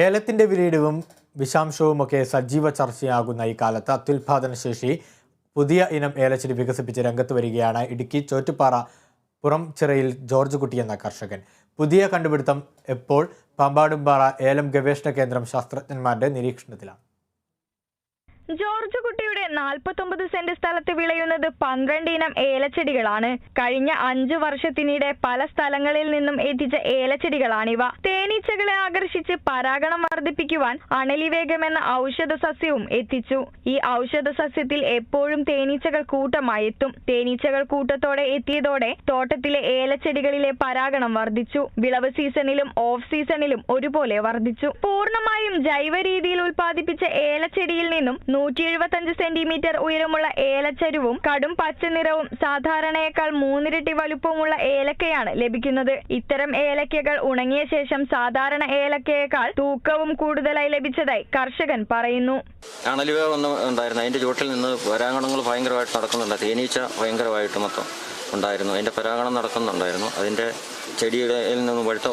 ഏലത്തിന്റെ വിലയിടിവും വിഷാംശവുമൊക്കെ സജീവ ചർച്ചയാകുന്ന ഈ കാലത്ത് അത്യുൽപാദന ശേഷി പുതിയ ഇനം ഏലച്ചെടി വികസിപ്പിച്ച് രംഗത്ത് വരികയാണ് ഇടുക്കി ചോറ്റുപാറ പുറംചിറയിൽ ജോർജ് കുട്ടി എന്ന കർഷകൻ. പുതിയ കണ്ടുപിടുത്തം എപ്പോൾ പാമ്പാടുംപാറ ഏലം ഗവേഷണ കേന്ദ്രം ശാസ്ത്രജ്ഞന്മാരുടെ നിരീക്ഷണത്തിലാണ്. ജോർജ് കുട്ടിയുടെ 49 സെന്റ് സ്ഥലത്ത് വിളയുന്നത് 12 ഇനം ഏലച്ചെടികളാണ്. കഴിഞ്ഞ 5 വർഷത്തിനിടെ പല സ്ഥലങ്ങളിൽ നിന്നും എത്തിച്ച ഏലച്ചെടികളാണിവ. തേനീച്ചകളെ ആകർഷിച്ച് പരാഗണം വർദ്ധിപ്പിക്കുവാൻ അണലിവേഗം എന്ന ഔഷധ സസ്യവും എത്തിച്ചു. ഈ ഔഷധ സസ്യത്തിൽ എപ്പോഴും തേനീച്ചകൾ കൂട്ടമായി എത്തും. തേനീച്ചകൾ കൂട്ടത്തോടെ എത്തിയതോടെ തോട്ടത്തിലെ ഏലച്ചെടികളിലെ പരാഗണം വർദ്ധിച്ചു. വിളവ് സീസണിലും ഓഫ് സീസണിലും ഒരുപോലെ വർദ്ധിച്ചു. പൂർണ്ണമായും ജൈവ രീതിയിൽ ഉൽപ്പാദിപ്പിച്ച ഏലച്ചെടിയിൽ നിന്നും 175 സെന്റിമീറ്റർ ഉയരമുള്ള ഏലച്ചരുവും കടും പച്ച നിറവും സാധാരണയേക്കാൾ 3 ഇരട്ടി വലുപ്പമുള്ള ഏലക്കയാണ് ലഭിക്കുന്നത്. ഇത്തരം ഏലക്കകൾ ഉണങ്ങിയ ശേഷം സാധാരണ ഏലക്കയേക്കാൾ തൂക്കവും കൂടുതലായി ലഭിച്ചതായി കർഷകൻ പറയുന്നു. അണലിവേഗം ഉണ്ടായിരുന്നു. അതിന്റെ ചുവട്ടിൽ നിന്ന് പരാഗണങ്ങൾ ഭയങ്കരമായിട്ട് നടക്കുന്നുണ്ട്. തേനീച്ച ഭയങ്കരമായിട്ട് മൊത്തം ഉണ്ടായിരുന്നു. അതിന്റെ പരാഗണം നടക്കുന്നുണ്ടായിരുന്നു. അതിന്റെ ചെടിയുടെ നിന്ന് വെളുത്ത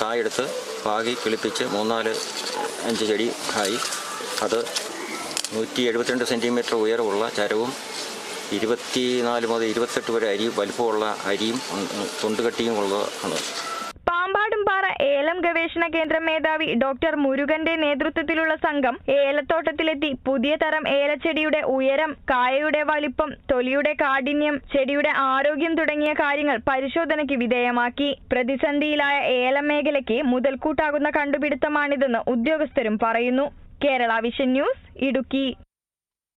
കായെടുത്ത് പാകി കിളിപ്പിച്ച് 3-4-5 ചെടി ആയി. അത് 172 സെന്റിമീറ്റർ ഉയരമുള്ള ചരവും 24 മുതൽ 28 വരെ അരി വലിപ്പമുള്ള അരിയും തൊണ്ടുകട്ടിയും ഉള്ളതാണ്. പാമ്പാടുംപാറ ഏലം ഗവേഷണ കേന്ദ്രം മേധാവി ഡോക്ടർ മുരുകന്റെ നേതൃത്വത്തിലുള്ള സംഘം ഏലത്തോട്ടത്തിലെത്തി പുതിയ തരം ഏലച്ചെടിയുടെ ഉയരം, കായയുടെ വലിപ്പം, തൊലിയുടെ കാഠിന്യം, ചെടിയുടെ ആരോഗ്യം തുടങ്ങിയ കാര്യങ്ങൾ പരിശോധനയ്ക്ക് വിധേയമാക്കി. പ്രതിസന്ധിയിലായ ഏലം മേഖലയ്ക്ക് മുതൽക്കൂട്ടാകുന്ന കണ്ടുപിടുത്തമാണിതെന്ന് ഉദ്യോഗസ്ഥരും പറയുന്നു. Kerala vision news, Idukki.